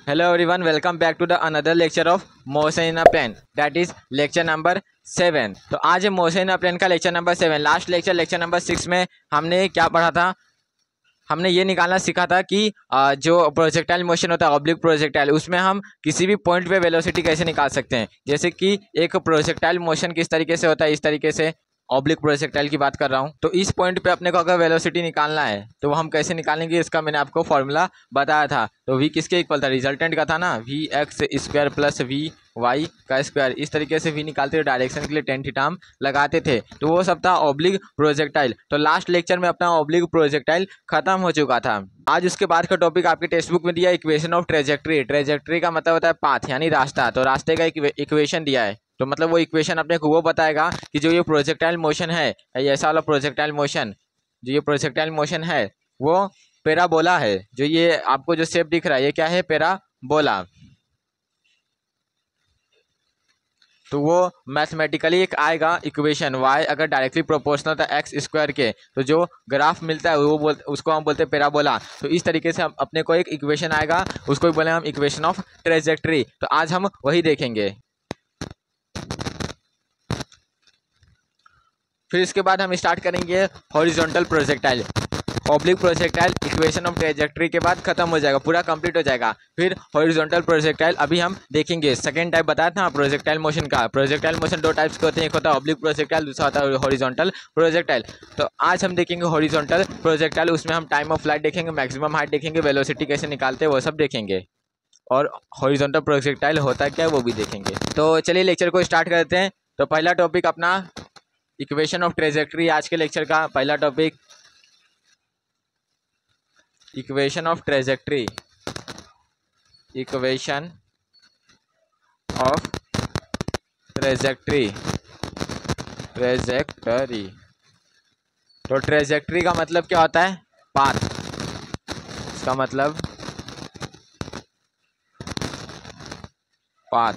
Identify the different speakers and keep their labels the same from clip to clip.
Speaker 1: Hello everyone, welcome back to the another lecture of motion in a plane, that is lecture number 7। तो आज है motion in a plane का lecture number 7। Last lecture number 6 में हमने क्या पढ़ा था? हमने ये निकालना सीखा था कि जो प्रोजेक्टाइल मोशन होता है ऑब्लिक प्रोजेक्टाइल, उसमें हम किसी भी पॉइंट पे वेलोसिटी कैसे निकाल सकते हैं। जैसे कि एक प्रोजेक्टाइल मोशन किस तरीके से होता है, इस तरीके से ऑब्लिक प्रोजेक्टाइल की बात कर रहा हूँ। तो इस पॉइंट पे अपने को अगर वेलोसिटी निकालना है तो वो हम कैसे निकालेंगे, इसका मैंने आपको फॉर्मूला बताया था। तो v किसके इक्वल था, रिजल्टेंट का था ना, v x square plus we Y का स्क्वायर। इस तरीके से v निकालते थे, डायरेक्शन के लिए टेन थीटा हम लगाते थे। तो वो सब था ऑब्लिक प्रोजेक्टाइल। तो लास्ट लेक्चर में अपना ऑब्लिक प्रोजेक्टाइल खत्म हो चुका था। आज उसके बाद का टॉपिक आपके टेक्स्ट बुक में दिया इक्वेशन ऑफ ट्रेजेक्ट्री। ट्रेजेक्ट्री का मतलब होता है पाथ यानी रास्ता। तो रास्ते का इक्वेशन दिया है, तो मतलब वो इक्वेशन अपने को वो बताएगा कि जो ये प्रोजेक्टाइल मोशन है, ऐसा वाला प्रोजेक्टाइल मोशन, जो ये प्रोजेक्टाइल मोशन है वो पैराबोला है। जो ये आपको जो शेप दिख रहा है ये क्या है, पैराबोला। तो वो मैथमेटिकली एक आएगा इक्वेशन y अगर डायरेक्टली प्रोपोर्शनल था एक्स स्क्वायर के, तो जो ग्राफ मिलता है वो उसको हम बोलते हैं पैराबोला। तो इस तरीके से अपने को एक इक्वेशन आएगा, उसको भी बोले हम इक्वेशन ऑफ ट्रेजेक्ट्री। तो आज हम वही देखेंगे। फिर इसके बाद हम स्टार्ट करेंगे horizontal projectile. Oblique projectile equation of trajectory के बाद खत्म हो जाएगा, पूरा कंप्लीट हो जाएगा। फिर हॉरिजॉन्टल प्रोजेक्टाइल अभी हम देखेंगे। सेकंड टाइप बताया था प्रोजेक्टाइल मोशन का। प्रोजेक्टाइल मोशन दो टाइप्स के होते हैं, एक होता है ऑब्लिक प्रोजेक्टाइल, दूसरा होता है हॉरिजॉन्टल प्रोजेक्टाइल। तो आज हम देखेंगे हॉरिजॉन्टल प्रोजेक्टाइल। उसमें हम टाइम ऑफ फ्लाइट देखेंगे, मैक्सिमम हाइट देखेंगे, वेलोसिटी कैसे निकालते हैं वो सब देखेंगे, और हॉरिजॉन्टल प्रोजेक्टाइल होता क्या है वो भी देखेंगे। तो चलिए लेक्चर को स्टार्ट करते हैं। तो पहला टॉपिक अपना इक्वेशन ऑफ ट्रेजेक्ट्री। आज के लेक्चर का पहला topic equation of trajectory. Equation of trajectory. Trajectory. तो ट्रेजेक्ट्री का मतलब क्या होता है, पाथ। इसका मतलब पाथ।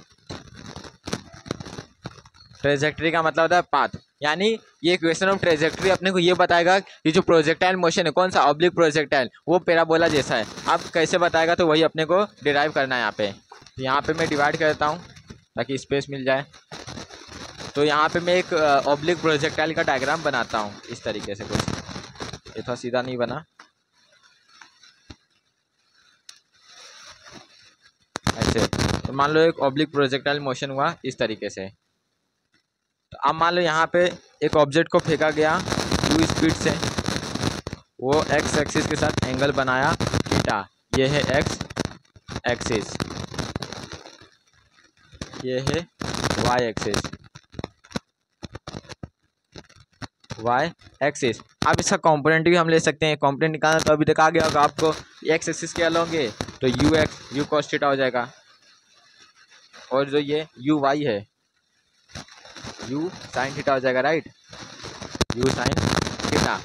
Speaker 1: ट्रेजेक्ट्री का मतलब होता है पाथ, यानी ये इक्वेशन ऑफ ट्रेजेक्ट्री अपने को ये बताएगा कि जो प्रोजेक्टाइल मोशन है कौन सा, ऑब्लिक प्रोजेक्टाइल, वो पैराबोला जैसा है। अब कैसे बताएगा तो वही अपने को डिराइव करना है यहाँ पे। तो यहाँ पे मैं डिवाइड करता हूँ ताकि स्पेस मिल जाए। तो यहाँ पे मैं एक ऑब्लिक प्रोजेक्टाइल का डायग्राम बनाता हूँ इस तरीके से। कुछ ये थोड़ा सीधा नहीं बना, ऐसे। तो मान लो एक ऑब्लिक प्रोजेक्टाइल मोशन हुआ इस तरीके से। तो अब मान लो यहाँ पे एक ऑब्जेक्ट को फेंका गया u स्पीड से, वो x एक्सिस के साथ एंगल बनाया थीटा। ये है x एक्सिस, ये है y एक्सिस, y एक्सिस। अब इसका कंपोनेंट भी हम ले सकते हैं। कंपोनेंट निकालना तो अभी तक आ गया होगा आपको। x एक्सिस क्या लोगे तो u cos थीटा हो जाएगा, और जो ये u y है u साइन थीटा हो जाएगा, राइट, u साइन थीटा।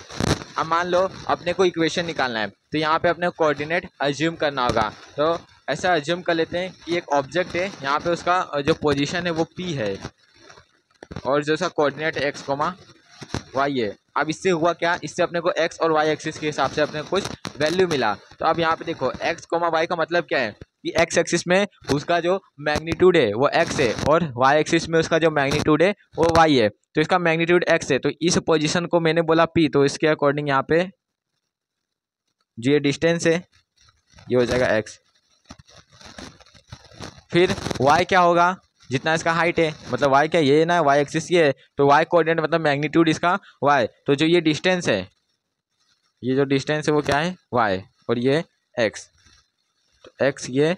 Speaker 1: अब मान लो अपने को इक्वेशन निकालना है, तो यहाँ पे अपने कोऑर्डिनेट अज्यूम करना होगा। तो ऐसा अज्यूम कर लेते हैं कि एक ऑब्जेक्ट है, यहाँ पे उसका जो पोजीशन है वो p है, और जो उसका कोऑर्डिनेट x, y है। अब इससे हुआ क्या, इससे अपने को x और y एक्सिस के हिसाब से अपने को कुछ वैल्यू मिला। तो अब यहाँ पे देखो x, y का मतलब क्या है कि x एक्सिस में उसका जो मैग्नीट्यूड है वो x है, और y एक्सिस में उसका जो मैग्नीट्यूड है वो y है। तो इसका मैग्नीट्यूड x है, तो इस पोजीशन को मैंने बोला p, तो इसके अकॉर्डिंग यहाँ पे जो ये डिस्टेंस है ये हो जाएगा x। फिर y क्या होगा, जितना इसका हाइट है, मतलब y क्या, ये ना y एक्सिस ये है, तो y कोऑर्डिनेट मतलब मैग्नीट्यूड इसका y। तो जो ये डिस्टेंस है, ये जो डिस्टेंस है वो क्या है y, और ये x। तो x ये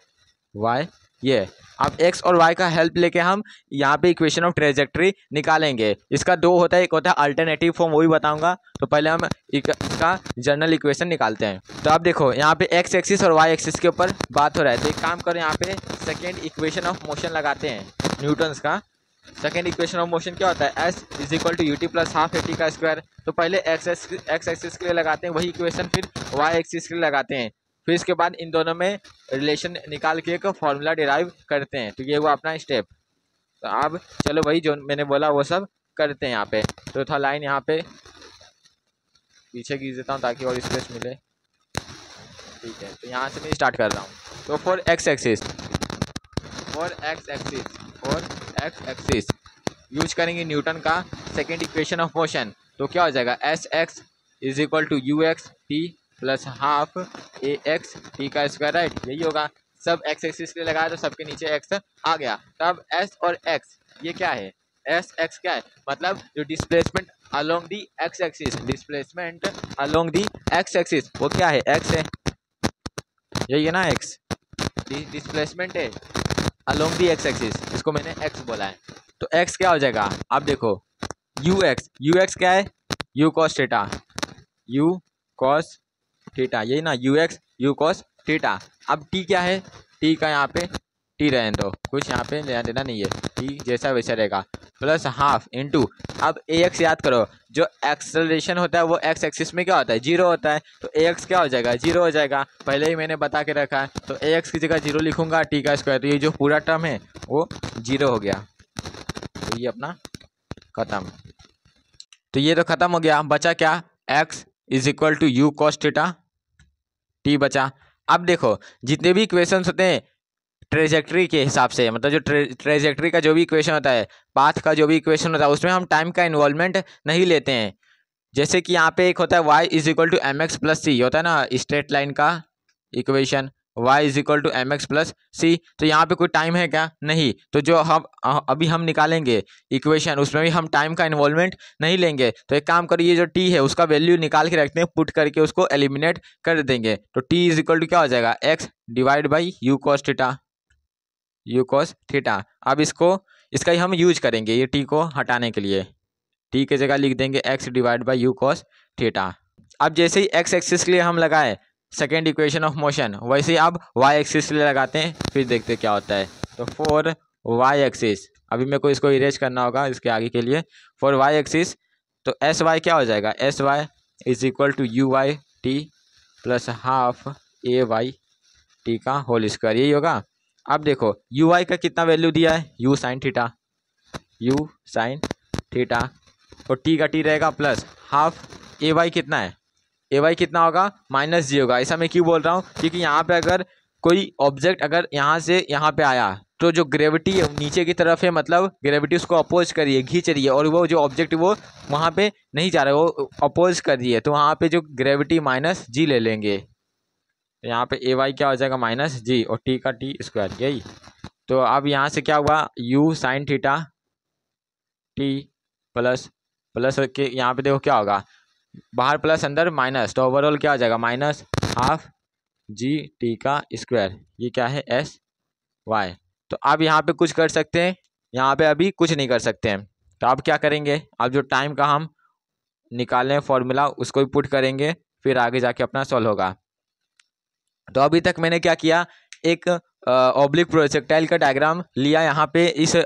Speaker 1: y ये। अब x और y का हेल्प लेके हम यहाँ पे इक्वेशन ऑफ ट्रेजेक्ट्री निकालेंगे। इसका दो होता है, एक होता है अल्टरनेटिव फॉर्म, वो भी बताऊंगा। तो पहले हम इसका जनरल इक्वेशन निकालते हैं। तो आप देखो यहाँ पे x एक्सिस और y एक्सिस के ऊपर बात हो रहा है, तो एक काम करो, यहाँ पे सेकेंड इक्वेशन ऑफ मोशन लगाते हैं न्यूटन्स का। सेकेंड इक्वेशन ऑफ मोशन क्या होता है, s is equal to ut plus half at का स्क्वायर। तो पहले x एक्सिस के लिए लगाते हैं वही इक्वेशन, फिर y एक्सिस के लिए लगाते हैं। फिर इसके बाद इन दोनों में रिलेशन निकाल के एक फॉर्मूला डिराइव करते हैं। तो ये हुआ अपना स्टेप। तो अब चलो वही जो मैंने बोला वो सब करते हैं यहाँ पे। तो था लाइन यहाँ पे पीछे खींच देता हूँ ताकि और स्पेस मिले, ठीक है। तो यहाँ से मैं स्टार्ट कर रहा हूँ। तो फॉर एक्स एक्सिस यूज करेंगे न्यूटन का सेकेंड इक्वेशन ऑफ मोशन। तो क्या हो जाएगा, s x is equal to you x T plus half A x T का स्क्वायर, राइट। यही होगा, सब एक्स एक्सिस के लिए लगाया तो सबके नीचे एक्स आ गया। तब एस और एक्स ये क्या है, एस एक्स क्या है, मतलब जो displacement along the x axis, displacement along the x axis वो क्या है, एक्स है, यही है ना एक्स, डिस्प्लेसमेंट है अलोंग दी एक्स एक्सिस, इसको मैंने एक्स बोला है। तो एक्स क्या हो जाएगा, अब देखो यू एक्स क्या है, you cos theta, you cos theta, यही ना, you x you cos theta. अब टी क्या है, टी का यहाँ पे टी रहने दो, कुछ यहाँ पे लेना देना नहीं है, टी जैसा वैसा रहेगा, प्लस हाफ इंटू, अब ए एक्स याद करो, जो एक्सेलरेशन होता है वो एक्स एक्सिस में क्या होता है, जीरो होता है, तो ए एक्स क्या हो जाएगा, जीरो हो जाएगा, पहले ही मैंने बता के रखा है। तो ए एक्स की जगह जीरो लिखूंगा, टी का स्क्वायर, तो ये जो पूरा टर्म है वो जीरो हो गया, तो ये अपना खत्म। तो ये तो खत्म हो गया, बचा क्या, x is equal to u cos theta t बचा। अब देखो जितने भी इक्वेशंस होते हैं ट्रेजेक्ट्री के हिसाब से, मतलब जो ट्रेजेक्ट्री का जो भी इक्वेशन होता है, पाथ का जो भी इक्वेशन होता है, उसमें हम टाइम का इन्वॉल्वमेंट नहीं लेते हैं। जैसे कि यहाँ पे एक होता है y is equal to M X plus C, होता है ना स्ट्रेट लाइन का equation, y is equal to M X plus C, तो यहाँ पे कोई टाइम है क्या, नहीं। तो जो हम अभी हम निकालेंगे इक्वेशन, उसमें भी हम टाइम का इन्वॉल्वमेंट नहीं लेंगे। तो एक काम करिए, जो t है उसका वैल्यू निकाल के रखते हैं, पुट करके उसको एलिमिनेट कर देंगे। तो t इज इक्वल टू क्या हो जाएगा, x divide by u cos theta, you cos theta. अब इसका ही हम यूज करेंगे, ये टी को हटाने के लिए, टी की जगह लिख देंगे x divide by u cos theta. अब जैसे ही x एक्सिस के लिए हम लगाए सेकेंड इक्वेशन ऑफ मोशन, वैसे ही अब y एक्सिस के लिए लगाते हैं, फिर देखते हैं क्या होता है। तो फॉर y एक्सिस, अभी मेरे को इसको इरेज करना होगा इसके आगे के लिए, फॉर y एक्सिस तो एस वाई क्या हो जाएगा, s Y is equal to you y t plus half A Y T का होल स्क्वायर, यही होगा। अब देखो यू वाई का कितना वैल्यू दिया है, you sine theta, you sine theta, और टी का टी रहेगा प्लस हाफ ए वाई कितना है, ए वाई कितना होगा, माइनस जी होगा। ऐसा मैं क्यों बोल रहा हूँ, क्योंकि यहाँ पे अगर कोई ऑब्जेक्ट अगर यहाँ से यहाँ पे आया तो जो ग्रेविटी नीचे की तरफ है, मतलब ग्रेविटी उसको अपोज कर रही है, खींच रही है, और वो जो ऑब्जेक्ट वो वहाँ पे नहीं जा रहा है, वो अपोज कर रही है, तो वहाँ पे जो ग्रेविटी माइनस जी ले लेंगे। तो यहाँ पे ए वाई क्या हो जाएगा, माइनस जी, और टी का टी स्क्वायर, यही। तो अब यहाँ से क्या हुआ, you sine theta T plus plus के यहाँ पे देखो क्या होगा, बाहर प्लस अंदर माइनस, तो ओवरऑल क्या हो जाएगा, माइनस हाफ जी टी का स्क्वायर, ये क्या है, एस वाई। तो अब यहाँ पे कुछ कर सकते हैं, यहाँ पे अभी कुछ नहीं कर सकते हैं। तो अब क्या करेंगे, अब जो टाइम का हम निकालें फॉर्मूला उसको भी पुट करेंगे, फिर आगे जाके अपना सॉल्व होगा। तो अभी तक मैंने क्या किया, एक ऑब्लिक प्रोजेक्टाइल का डायग्राम लिया, यहाँ पे इस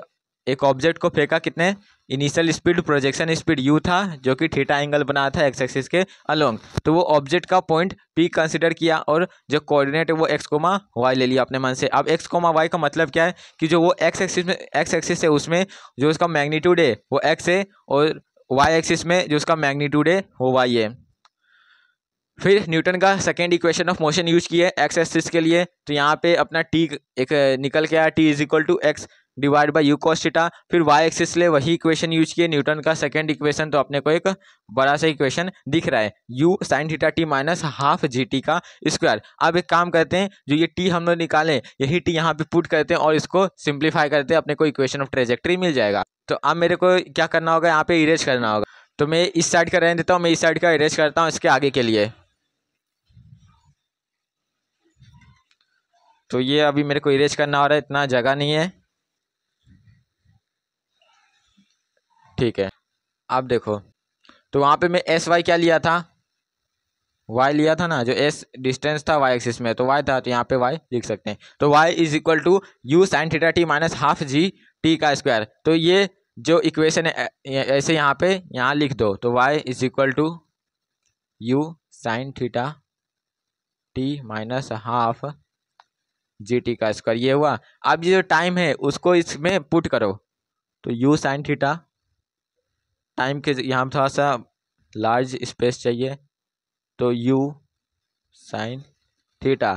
Speaker 1: एक ऑब्जेक्ट को फेंका, कितने, initial speed projection speed u था, जो कि थीटा एंगल बनाया था एक्स एक्सिस के अलोंग। तो वो ऑब्जेक्ट का पॉइंट p कंसिडर किया, और जो कोऑर्डिनेट है वो x, y ले लिया अपने मन से। अब x, y का मतलब क्या है, कि जो वो एक्स एक्सिस है उसमें जो उसका मैग्नीट्यूड है वो x है, और y एक्सिस में जो उसका मैग्नीट्यूड है वो y है। फिर न्यूटन का second equation of motion use किए एक्स एक्सिस के लिए, तो यहाँ पे अपना टी एक निकल के आया, t is equal to x divide by u cos theta. फिर वाई एक्सिस लिए वही इक्वेशन यूज किए, न्यूटन का सेकेंड इक्वेशन, तो अपने को एक बड़ा सा इक्वेशन दिख रहा है, you sine theta t minus half G T का स्क्वायर। अब एक काम करते हैं, जो ये टी हम लोग निकाले यही टी यहाँ पे पुट करते हैं और इसको सिंप्लीफाई करते हैं, अपने को इक्वेशन ऑफ ट्रेजेक्ट्री मिल जाएगा। तो अब मेरे को क्या करना होगा, यहाँ पे इरेज करना होगा। तो मैं इस साइड का रहने देता हूँ, मैं इस साइड का इरेज करता हूँ इसके आगे के लिए। तो ये अभी मेरे को इरेज करना हो रहा है, इतना जगह नहीं है, ठीक है। अब देखो, तो वहाँ पे मैं एस वाई क्या लिया था, वाई लिया था ना, जो एस डिस्टेंस था वाई एक्सिस में, तो वाई था, तो यहाँ पे वाई लिख सकते हैं। तो y is equal to u sine theta t minus half G T का स्क्वायर। तो ये जो इक्वेशन है ऐसे यहाँ पे यहाँ लिख दो, तो y is equal to u sine theta t minus half G T का स्क्वायर, ये हुआ। अब ये जो टाइम है उसको इसमें पुट करो, तो यू साइन थीटा, टाइम के यहाँ थोड़ा सा लार्ज स्पेस चाहिए, तो यू साइन थीटा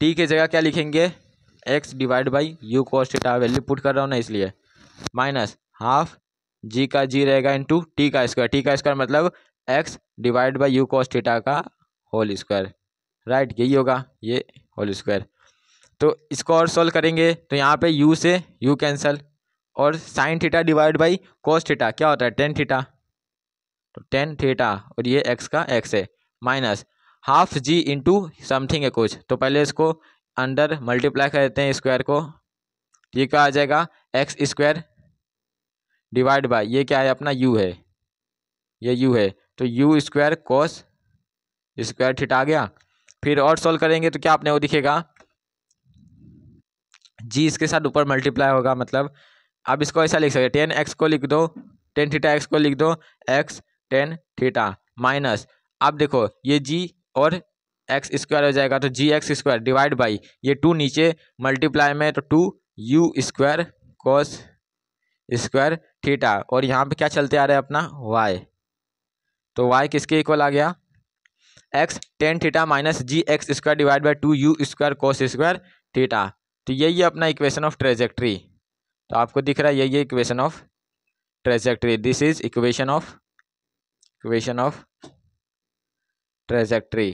Speaker 1: टी की जगह क्या लिखेंगे, x divide by u cos theta, value put कर रहा हूँ ना इसलिए, माइनस हाफ जी का जी रहेगा इंटू टी का स्क्वायर मतलब x divide by u cos theta का होल स्क्वायर, राइट, यही होगा ये होल स्क्वायर। तो इसको और सोल्व करेंगे तो यहाँ पे u से u कैंसल, और sign theta divide by cos theta क्या होता है, टेन थीटा, तो टेन थीटा, और ये x का x है, minus half g into something है कुछ, तो पहले इसको अंडर मल्टीप्लाई कर देते हैं स्क्वायर को, ये क्या आ जाएगा एक्स स्क्वायर डिवाइड बाई ये क्या है अपना u है, ये u है, तो u square cos square theta आ गया। फिर और सोल्व करेंगे तो क्या आपने वो दिखेगा, जी इसके साथ ऊपर मल्टीप्लाई होगा, मतलब अब इसको ऐसा लिख सकते, टेन एक्स को लिख दो, टेन थीटा एक्स को लिख दो, एक्स टेन थीटा, माइनस अब देखो ये जी और एक्स स्क्वायर हो जाएगा, तो g x square divide by ये टू नीचे मल्टीप्लाई में, तो two u square cos square theta, और यहाँ पे क्या चलते आ रहा है अपना वाई, तो वाई किसके इक्वल आ गया, x tan theta minus g x square divide by two u square cos square theta. तो यही है अपना इक्वेशन ऑफ ट्रेजेक्ट्री, तो आपको दिख रहा है यही है equation of trajectory, this is equation of trajectory,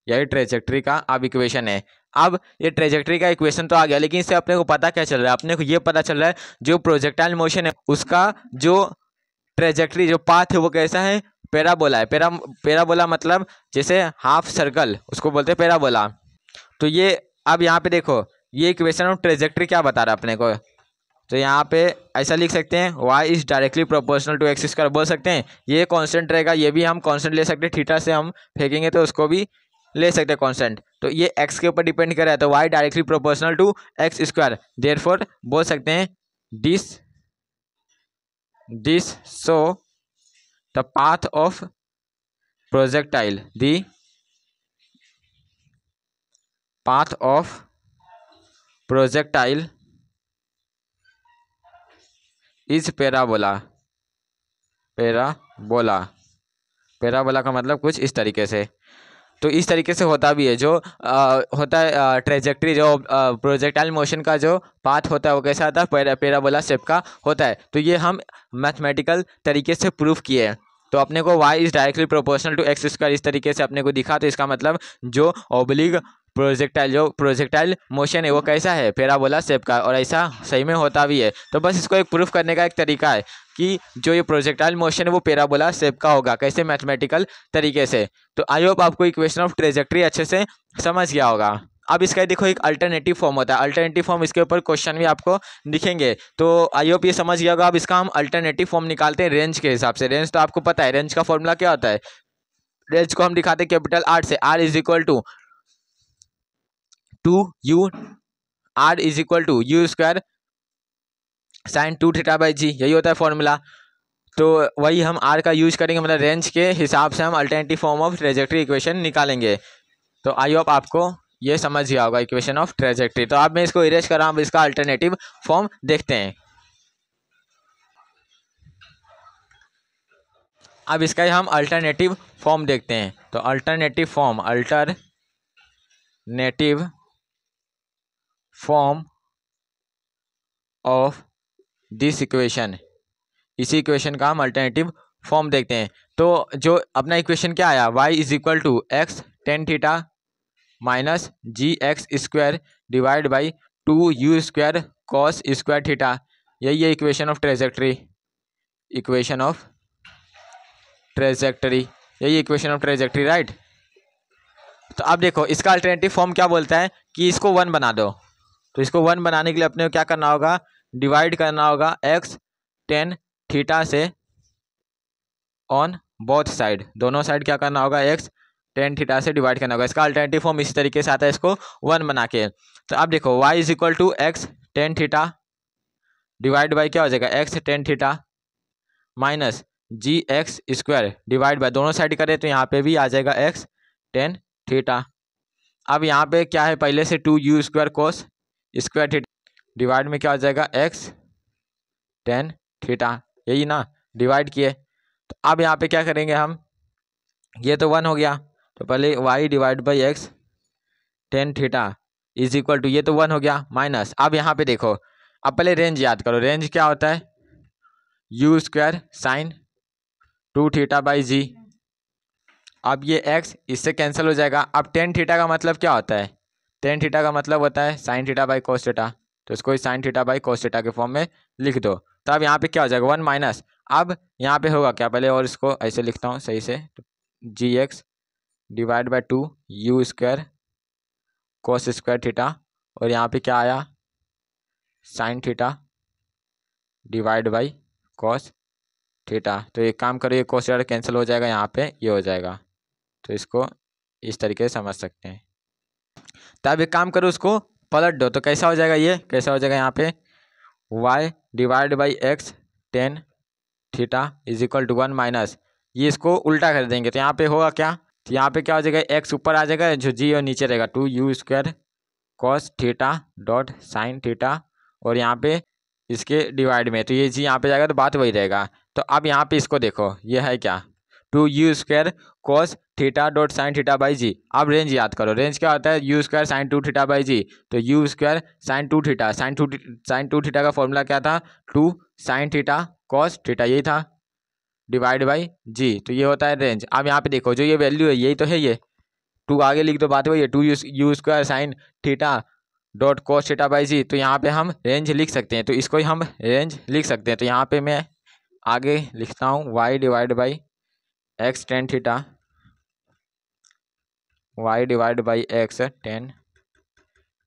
Speaker 1: यही ट्रेजेक्ट्री का अब इक्वेशन है। अब ये ट्रेजेक्ट्री का इक्वेशन तो आ गया, लेकिन इससे अपने को पता क्या चल रहा है, अपने को ये पता चल रहा है जो प्रोजेक्टाइल मोशन है उसका जो ट्रेजेक्ट्री जो पाथ है वो कैसा है, पैराबोला है। पैराबोला मतलब जैसे हाफ सर्कल उसको बोलते हैं पैराबोला। तो ये अब यहाँ पे देखो ये इक्वेशन ऑफ ट्रेजेक्ट्री क्या बता रहा है अपने को, तो यहाँ पे ऐसा लिख सकते हैं y is directly proportional to x square, बोल सकते हैं ये कांस्टेंट रहेगा, ये भी हम कांस्टेंट ले सकते हैं, थीटा से हम फेंकेंगे तो उसको भी ले सकते हैं कांस्टेंट, तो ये x के ऊपर डिपेंड कर रहा है, तो y directly proportional to x square, therefore बोल सकते हैं this so the path of projectile, the path of projectile is parabola. Parabola का मतलब कुछ इस तरीके से, तो इस तरीके से होता भी है जो होता है ट्रेजेक्ट्री, जो प्रोजेक्टाइल मोशन का जो पाथ होता है वो कैसा आता है, पैराबोला शेप का होता है। तो ये हम मैथमेटिकल तरीके से प्रूफ किए हैं, तो अपने को y is directly proportional to x square इस तरीके से अपने को दिखा, तो इसका मतलब जो ऑब्लिक प्रोजेक्टाइल मोशन है वो कैसा है, पैराबोला शेप का, और ऐसा सही में होता भी है। तो बस इसको एक प्रूफ करने का एक तरीका है कि जो ये प्रोजेक्टाइल मोशन है वो पैराबोला शेप का होगा, कैसे, मैथमेटिकल तरीके से। तो आई होप आपको इक्वेशन ऑफ ट्रेजेक्ट्री अच्छे से समझ गया होगा। अब इसका देखो एक अल्टरनेटिव फॉर्म होता है, अल्टरनेटिव फॉर्म इसके ऊपर क्वेश्चन भी आपको दिखेंगे, तो आई होप ये समझ गया होगा। अब इसका हम अल्टरनेटिव फॉर्म निकालते हैं रेंज के हिसाब से। रेंज तो आपको पता है, रेंज का फॉर्मूला क्या होता है, रेंज को हम दिखाते हैं कैपिटल आर से, R is equal to u square sine two theta by g, यही होता है फॉर्मूला। तो वही हम आर का यूज करेंगे, मतलब रेंज के हिसाब से हम alternative form of trajectory equation निकालेंगे। तो आई होप आपको ये समझ गया होगा इक्वेशन ऑफ ट्रेजेक्ट्री। तो अब मैं इसको इरेज कर रहा हूँ, इसका अल्टरनेटिव फॉर्म देखते हैं। अब इसका हम अल्टरनेटिव फॉर्म देखते हैं, तो alternative form of this equation, इसी इक्वेशन का हम अल्टरनेटिव फॉर्म देखते हैं। तो जो अपना इक्वेशन क्या आया, y is equal to x tan theta minus g x square divide by two u square cos square theta, यही है इक्वेशन ऑफ ट्रेजेक्ट्री, यही इक्वेशन ऑफ ट्रेजेक्ट्री, राइट। तो अब देखो इसका अल्टरनेटिव फॉर्म क्या बोलता है कि इसको वन बना दो, तो इसको वन बनाने के लिए अपने को क्या करना होगा, डिवाइड करना होगा एक्स टेन थीटा से ऑन बोथ साइड, दोनों साइड क्या करना होगा, एक्स टेन थीटा से डिवाइड करना होगा। इसका अल्टरनेटिव फॉर्म इसी तरीके से आता है, इसको वन बना के। तो अब देखो y is equal to x tan theta divide by क्या हो जाएगा, x tan theta minus g x square divide by, दोनों साइड करें तो यहाँ पे भी आ जाएगा एक्स टेन थीटा। अब यहाँ पे क्या है, पहले से two u square cos square theta divide में क्या हो जाएगा, एक्स टेन थीटा, यही ना, डिवाइड किए। तो अब यहाँ पे क्या करेंगे हम, ये तो वन हो गया, तो पहले y divide by x tan theta is equal to, ये तो 1 हो गया, माइनस, अब यहाँ पे देखो, अब पहले रेंज याद करो, रेंज क्या होता है, u square sine 2 theta by g. अब ये x इससे कैंसिल हो जाएगा। अब टेन थीटा का मतलब क्या होता है, टेन थीटा का मतलब होता है sign theta by cos theta, तो इसको sign theta by cos theta के फॉर्म में लिख दो। तो अब यहाँ पे क्या हो जाएगा, 1 माइनस, अब यहाँ पे होगा क्या, पहले और इसको ऐसे लिखता हूँ सही से, g x divide by 2 u square cos square theta, और यहाँ पे क्या आया, sine theta divide by cos theta. तो एक काम करो, ये कोस थीटा कैंसिल हो जाएगा, यहाँ पे ये हो जाएगा, तो इसको इस तरीके से समझ सकते हैं। तब एक काम करो, उसको पलट दो, तो कैसा हो जाएगा, ये कैसा हो जाएगा, यहाँ पे y divide by x tan theta is equal to 1 minus, ये इसको उल्टा कर देंगे, तो यहाँ पे होगा क्या, तो यहाँ पे क्या हो जाएगा, x ऊपर आ जाएगा, जो जी और नीचे रहेगा 2 u square cos theta dot sine theta, और यहाँ पे इसके डिवाइड में, तो ये जी यहाँ पे जाएगा, तो बात वही रहेगा। तो अब यहाँ पे इसको देखो, ये है क्या, 2 u square cos theta dot sine theta by g. अब रेंज याद करो, रेंज क्या होता है, u square sine 2 theta by g, तो u square sine 2 theta, sine two theta का फॉर्मूला क्या था, 2 साइन थीटा कॉस थीटा, यही था, डिवाइड बाई जी, तो ये होता है रेंज। अब यहाँ पे देखो, जो ये वैल्यू है यही तो है, ये 2 आगे लिख दो, बात वही है, 2 u square sine theta dot cos theta by g, तो यहाँ पे हम रेंज लिख सकते हैं, तो इसको ही हम रेंज लिख सकते हैं। तो यहाँ पे मैं आगे लिखता हूँ y divide by x tan theta, y divide by x tan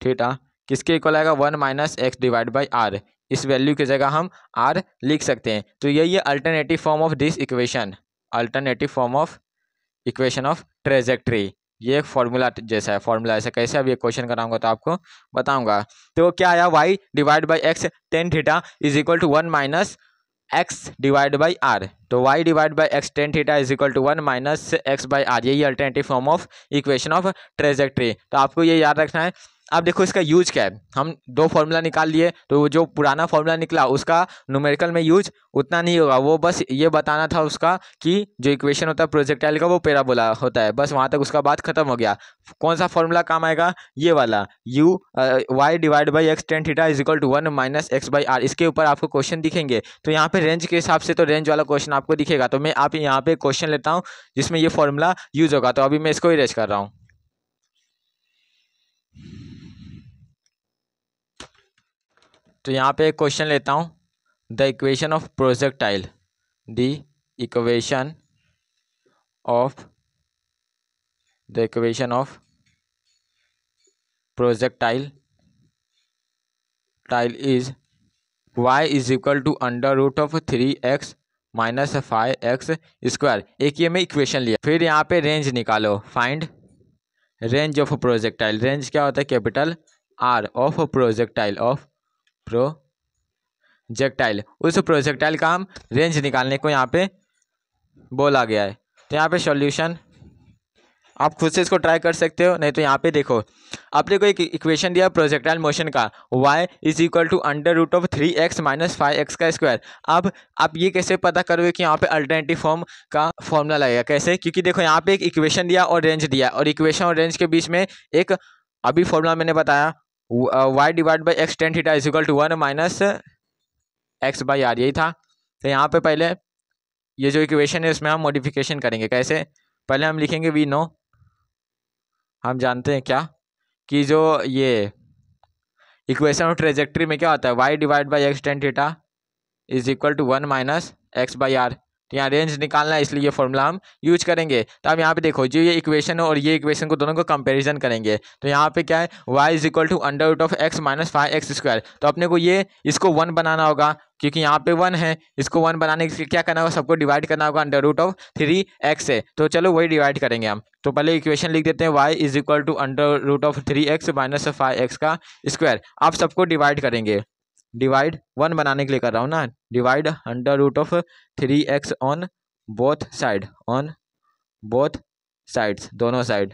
Speaker 1: theta किसके इक्वल आएगा, 1 minus x divide by r, इस वैल्यू की जगह हम आर लिख सकते हैं। तो ये alternative form of this equation, alternative form of equation of trajectory, ये एक फॉर्मूला जैसा है, फॉर्मूला ऐसा कैसे, अब ये क्वेश्चन कराऊंगा तो आपको बताऊंगा। तो क्या आया, y divide by x tan theta is equal to 1 minus x divide by are, तो y divide by x tan theta is equal to 1 minus x by are, यही alternative form of equation of trajectory. तो आपको ये याद रखना है। अब देखो इसका यूज क्या है, हम दो फॉर्मूला निकाल लिए, तो जो पुराना फॉर्मूला निकला उसका न्यूमेरिकल में यूज उतना नहीं होगा, वो बस ये बताना था उसका कि जो इक्वेशन होता है प्रोजेक्टाइल का वो पैराबोला होता है, बस वहाँ तक उसका बात खत्म हो गया। कौन सा फॉर्मूला काम आएगा, ये वाला u y divide by x tan theta is equal to 1 minus x by r, इसके ऊपर आपको क्वेश्चन दिखेंगे। तो यहाँ पे रेंज के हिसाब से तो रेंज वाला क्वेश्चन आपको दिखेगा, तो मैं आप यहाँ पे क्वेश्चन लेता हूँ जिसमें ये फॉर्मूला यूज होगा, तो अभी मैं इसको इरेज कर रहा हूँ। तो यहाँ पे एक क्वेश्चन लेता हूँ, the equation of projectile, the equation of projectile is y is equal to under root of 3x minus 5x square. एक ये मैं इक्वेशन लिया, फिर यहाँ पे रेंज निकालो, find range of projectile, range क्या होता है, कैपिटल R ऑफ प्रोजेक्टाइल, उस प्रोजेक्टाइल का हम रेंज निकालने को यहाँ पे बोला गया है। तो यहाँ पे सॉल्यूशन आप खुद से इसको ट्राई कर सकते हो, नहीं तो यहाँ पे देखो आपने को एक इक्वेशन दिया प्रोजेक्टाइल मोशन का, y is equal to under root of 3x minus 5x का स्क्वायर। अब आप ये कैसे पता करोगे कि यहाँ पे अल्टरनेटिव फॉर्म का फॉर्मूला लगेगा, कैसे, क्योंकि देखो यहाँ पे एक इक्वेशन दिया और रेंज दिया, और इक्वेशन और रेंज के बीच में एक अभी फॉर्मूला मैंने बताया, y divide by x tan theta is equal to 1 minus x by are, यही था। तो यहाँ पे पहले ये जो इक्वेशन है उसमें हम मॉडिफिकेशन करेंगे, कैसे, पहले हम लिखेंगे वी नो, हम जानते हैं क्या, कि जो ये इक्वेशन ऑफ ट्रेजेक्ट्री में क्या होता है, y divide by x tan theta is equal to 1 minus x by are. तो यहाँ रेंज निकालना है, इसलिए ये फॉर्मूला हम यूज करेंगे। तो अब यहाँ पे देखो, जो ये इक्वेशन है और ये इक्वेशन को दोनों को कंपैरिजन करेंगे, तो यहाँ पे क्या है, y is equal to under root of x minus 5x square. तो अपने को ये इसको 1 बनाना होगा, क्योंकि यहाँ पे 1 है, इसको 1 बनाने के लिए क्या करना होगा, सबको डिवाइड करना होगा अंडर रूट ऑफ 3x से। तो चलो वही डिवाइड करेंगे हम। तो पहले इक्वेशन लिख देते हैं, y is equal to under root of 3x minus 5x का स्क्वायर। आप सबको डिवाइड करेंगे, डिवाइड 1 बनाने के लिए कर रहा हूँ ना, divide under root of 3x on both sides, दोनों साइड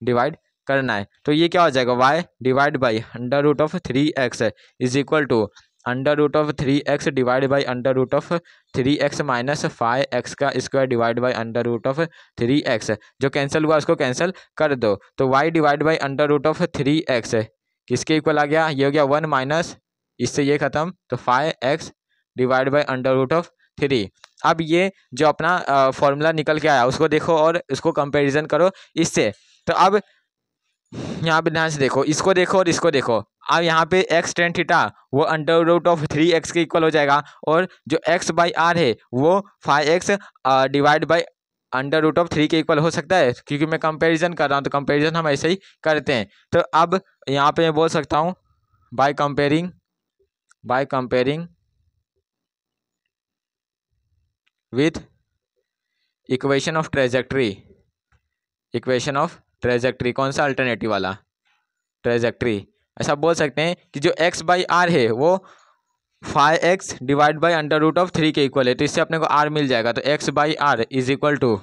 Speaker 1: डिवाइड करना है। तो ये क्या हो जाएगा, y divide by under root of 3x is equal to under root of 3x divide by under root of 3x minus 5x का square divide by under root of 3x। जो cancel हुआ उसको कैंसिल कर दो, तो y divide by under root of 3x किसके equal आ गया, ये हो गया 1 माइनस, इससे ये खत्म, तो 5x divide by under root of 3। अब ये जो अपना फॉर्मूला निकल के आया उसको देखो और उसको कंपैरिजन करो इससे। तो अब यहाँ पे ध्यान से देखो, इसको देखो और इसको देखो। अब यहाँ पे x tan थीटा वो अंडर रूट ऑफ 3x के इक्वल हो जाएगा, और जो x बाई आर है वो 5x divide by under root of 3 के इक्वल हो सकता है, क्योंकि मैं कंपैरिजन कर रहा हूँ, तो कंपैरिजन हम ऐसे ही करते हैं। तो अब यहाँ पे मैं बोल सकता हूँ by comparing with equation of trajectory, कौन सा अल्टरनेटिव वाला, ट्रेजेक्ट्री। ऐसा बोल सकते हैं कि जो x बाई आर है वो 5x divide by under root of 3 के इक्वल है, तो इससे अपने को r मिल जाएगा। तो x by r is equal to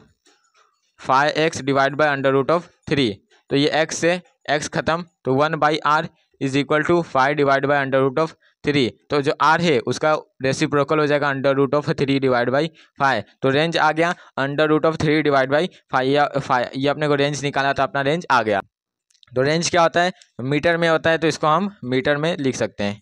Speaker 1: 5x divide by under root of 3, तो ये x से x खत्म, तो 1 by r is equal to 5 divide by under root of 3। तो जो r है उसका रेसिप्रोकल हो जाएगा under root of 3 divide by 5, तो रेंज आ गया under root of 3 divide by 5। ये अपने को रेंज निकाला था, अपना रेंज आ गया। तो रेंज क्या होता है, मीटर में होता है, तो इसको हम मीटर में लिख सकते हैं।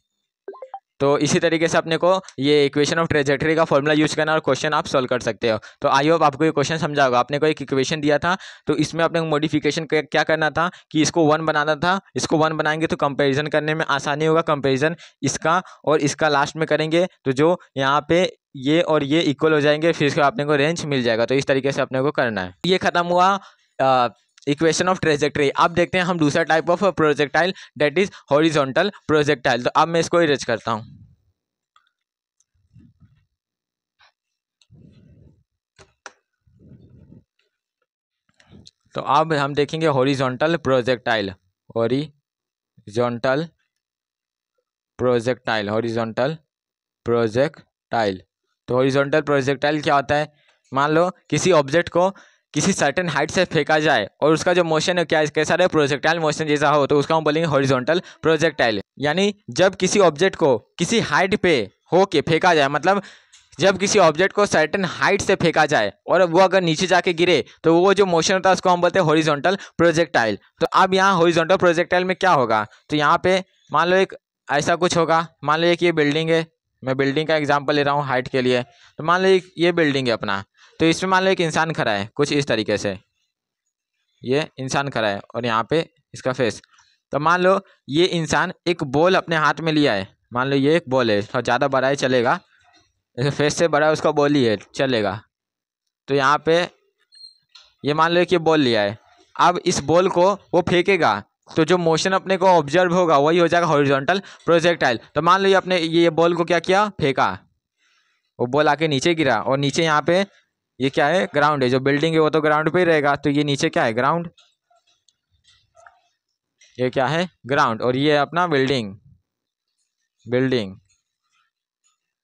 Speaker 1: तो इसी तरीके से अपने को ये इक्वेशन ऑफ ट्रेजेक्टरी का फॉर्मूला यूज करना और क्वेश्चन आप सॉल्व कर सकते हो। तो आई होप आपको ये क्वेश्चन समझा होगा। आपने को एक इक्वेशन दिया था, तो इसमें अपने को मॉडिफिकेशन क्या करना था कि इसको 1 बनाना था। इसको 1 बनाएंगे तो कंपैरिजन करने में आसानी होगा। कंपैरिजन इसका और इसका लास्ट में करेंगे, तो जो यहाँ पे ये और ये इक्वल हो जाएंगे, फिर इसको अपने को रेंज मिल जाएगा। तो इस तरीके से अपने को करना है। ये खत्म हुआ इक्वेशन ऑफ ट्रेजेक्टरी। अब देखते हैं हम दूसरा type of projectile, that is horizontal projectile. तो अब मैं इसको इरेज करता हूं। तो अब हम देखेंगे हॉरिजॉन्टल प्रोजेक्टाइल, हॉरिजॉन्टल प्रोजेक्टाइल। तो हॉरिजॉन्टल प्रोजेक्टाइल क्या होता है, मान लो किसी ऑब्जेक्ट को किसी सर्टेन हाइट से फेंका जाए और उसका जो मोशन है क्या कैसा रहे, प्रोजेक्टाइल मोशन जैसा हो, तो उसका हम बोलेंगे हॉरिजॉन्टल प्रोजेक्टाइल। यानी जब किसी ऑब्जेक्ट को किसी हाइट पे हो के फेंका जाए, मतलब जब किसी ऑब्जेक्ट को सर्टेन हाइट से फेंका जाए और वो अगर नीचे जाके गिरे, तो वो जो मोशन होता है उसको हम बोलते हैं हॉरिजॉन्टल प्रोजेक्टाइल। तो अब यहाँ हॉरिजॉन्टल प्रोजेक्टाइल में क्या होगा, तो यहाँ पे मान लो एक ऐसा कुछ होगा। मान लो एक ये बिल्डिंग है, मैं बिल्डिंग का एग्जांपल ले रहा हूँ हाइट के लिए। तो मान लो ये बिल्डिंग है अपना, तो इसमें मान लो एक इंसान खड़ा है कुछ इस तरीके से, ये इंसान खड़ा है और यहाँ पे इसका फेस। तो मान लो ये इंसान एक बॉल अपने हाथ में लिया है, मान लो ये एक बॉल है, थोड़ा ज़्यादा बड़ा है चलेगा, जैसे फेस से बड़ा उसका बॉल ही है चलेगा। तो यहाँ पे ये मान लो कि ये बॉल लिया है, अब इस बॉल को वो फेंकेगा, तो जो मोशन अपने को ऑब्जर्व होगा वही हो जाएगा हॉरिजॉन्टल प्रोजेक्टाइल। तो मान लो ये अपने ये बॉल को क्या किया, फेंका, वो बॉल आके नीचे गिरा, और नीचे यहाँ पे ये क्या है, ग्राउंड है। जो बिल्डिंग है वो तो ग्राउंड पे ही रहेगा, तो ये नीचे क्या है, ग्राउंड, ये क्या है, ग्राउंड, और ये अपना बिल्डिंग।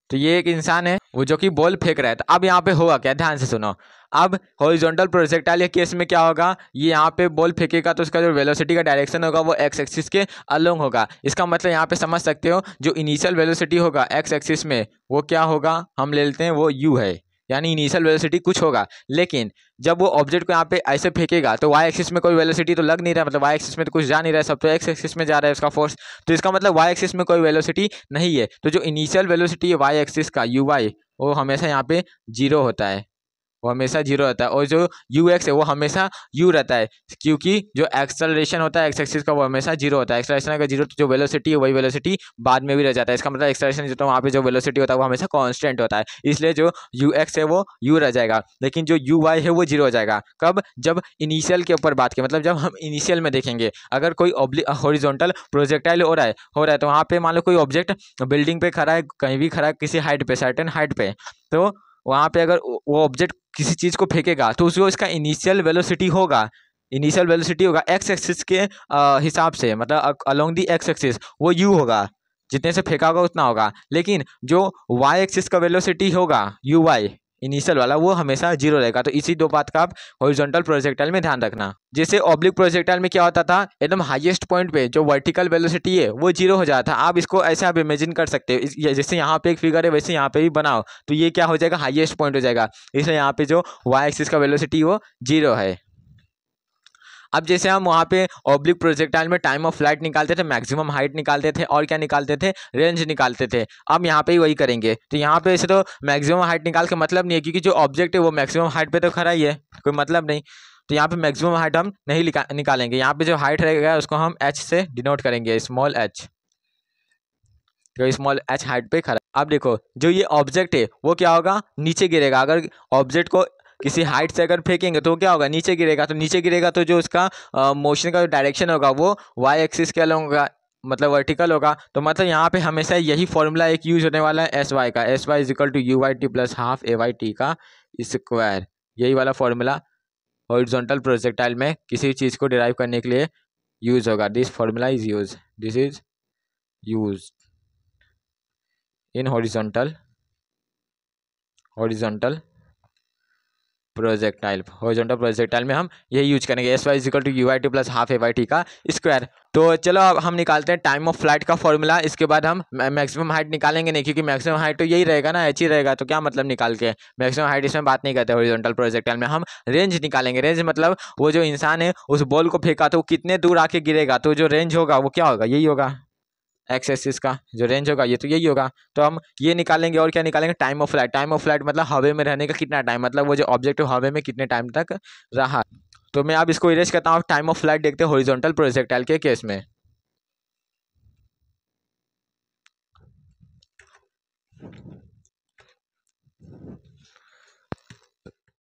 Speaker 1: तो ये एक इंसान है वो जो कि बॉल फेंक रहा है। तो अब यहाँ पे होगा क्या, ध्यान से सुनो। अब हॉरिजॉन्टल प्रोजेक्टाइल के केस में क्या होगा, ये यहाँ पे बॉल फेंकेगा तो उसका जो वेलोसिटी का डायरेक्शन होगा वो एक्स एक्सिस के अलोंग होगा। इसका मतलब यहाँ पे समझ सकते हो जो इनिशियल वेलोसिटी होगा एक्स एक्सिस में वो क्या होगा, हम ले लेते हैं वो यू है, यानी इनिशियल वेलोसिटी कुछ होगा। लेकिन जब वो ऑब्जेक्ट को यहाँ पे ऐसे फेंकेगा तो वाई एक्सिस में कोई वेलोसिटी तो लग नहीं रहा, मतलब वाई एक्सिस में तो कुछ जा नहीं रहा है, सब तो एक्स एक्सिस में जा रहा है उसका फोर्स। तो इसका मतलब वाई एक्सिस में कोई वेलोसिटी नहीं है। तो जो इनिशियल वेलोसिटी है वाई एक्सिस का यू वाई, वो हमेशा यहाँ पे 0 होता है, वो हमेशा 0 रहता है। और जो यू एक्स है वो हमेशा यू रहता है, क्योंकि जो एक्सेलरेशन होता है एक्स एक्सिस का वो हमेशा 0 होता है। एक्सेलरेशन अगर 0 तो जो वेलोसिटी है वही वेलोसिटी बाद में भी रह जाता है। इसका मतलब एक्सेलरेशन जो वहाँ पे जो वेलोसिटी होता है वो हमेशा कांस्टेंट होता है, इसलिए जो यू एक्स है वो यू रह जाएगा, लेकिन जो यू वाई है वो 0 हो जाएगा। कब, जब इनिशियल के ऊपर बात करें, मतलब जब हम इनिशियल में देखेंगे अगर कोई हॉरिजॉन्टल प्रोजेक्टाइल हो रहा है तो वहाँ पे मान लो कोई ऑब्जेक्ट बिल्डिंग पे खड़ा है, कहीं भी खड़ा है किसी हाइट पे, सर्टेन हाइट पे, तो वहाँ पे अगर वो ऑब्जेक्ट किसी चीज़ को फेंकेगा तो उसको इसका इनिशियल वेलोसिटी होगा एक्स एक्सिस के हिसाब से, मतलब अलोंग दी एक्स एक्सिस वो यू होगा, जितने से फेंका होगा उतना होगा। लेकिन जो वाई एक्सिस का वेलोसिटी होगा यू वाई इनिशियल वाला वो हमेशा जीरो रहेगा। तो इसी दो बात का आप हॉरिजॉन्टल प्रोजेक्टाइल में ध्यान रखना। जैसे ऑब्लिक प्रोजेक्टाइल में क्या होता था, एकदम हाईएस्ट पॉइंट पे जो वर्टिकल वेलोसिटी है वो जीरो हो जाता था। आप इसको ऐसे आप इमेजिन कर सकते हो, जैसे यहाँ पे एक फिगर है वैसे यहाँ पे भी बनाओ, तो ये क्या हो जाएगा, हाईएस्ट पॉइंट हो जाएगा। इसलिए यहाँ पे जो वाई एक्सिस का वेलोसिटी वो जीरो है। अब जैसे हम वहाँ पे ऑब्लिक प्रोजेक्टाइल में टाइम ऑफ फ्लाइट निकालते थे, मैक्सिमम हाइट निकालते थे और क्या निकालते थे, रेंज निकालते थे। अब यहाँ पे ही वही करेंगे। तो यहाँ पे ऐसे तो मैक्सिमम हाइट निकाल के मतलब नहीं है, क्योंकि जो ऑब्जेक्ट है वो मैक्सिमम हाइट पे तो खड़ा ही है, कोई मतलब नहीं। तो यहाँ पे मैक्सिमम हाइट हम नहीं निकालेंगे। यहाँ पे जो हाइट रहेगा उसको हम एच से डिनोट करेंगे, स्मॉल एच, तो स्मॉल एच हाइट पे खड़ा। अब देखो जो ये ऑब्जेक्ट है वो क्या होगा, नीचे गिरेगा। अगर ऑब्जेक्ट को किसी हाइट से अगर फेंकेंगे तो क्या होगा, नीचे गिरेगा। तो नीचे गिरेगा तो जो उसका मोशन का जो डायरेक्शन होगा वो वाई एक्सिस के अलॉन्ग होगा, मतलब वर्टिकल होगा। तो मतलब यहाँ पे हमेशा यही फॉर्मूला एक यूज होने वाला है एस वाई का, s Y is equal to you y t plus half A Y T का स्क्वायर। यही वाला फॉर्मूला हॉरिजॉन्टल प्रोजेक्टाइल में किसी चीज़ को डिराइव करने के लिए यूज होगा। This formula is use, this is use in horizontal projectile में हम यही यूज करेंगे, S y is equal to u i t plus half A Y T का स्क्वायर। तो चलो अब हम निकालते हैं टाइम ऑफ फ्लाइट का फॉर्मूला। इसके बाद हम मैक्सिमम हाइट निकालेंगे नहीं, क्योंकि मैक्सिमम हाइट तो यही रहेगा ना, एच ही रहेगा। तो क्या मतलब निकाल के, मैक्सिमम हाइट इसमें बात नहीं करते हॉरिजॉन्टल प्रोजेक्टाइल में। हम रेंज निकालेंगे। रेंज मतलब वो जो इंसान है उस बॉल को फेंका तो वो कितने दूर आके गिरेगा, तो जो रेंज होगा वो क्या होगा, यही होगा, एक्स एक्सिस का जो रेंज होगा ये तो यही होगा। तो हम ये निकालेंगे और क्या निकालेंगे, time of flight. Time of flight मतलब हवा में रहने का कितना टाइम, मतलब वो जो ऑब्जेक्ट हवा में कितने टाइम तक रहा। तो मैं अब इसको इरेज करता हूँ। टाइम ऑफ फ्लाइट देखते हैं हॉरिजॉन्टल प्रोजेक्टाइल के केस में।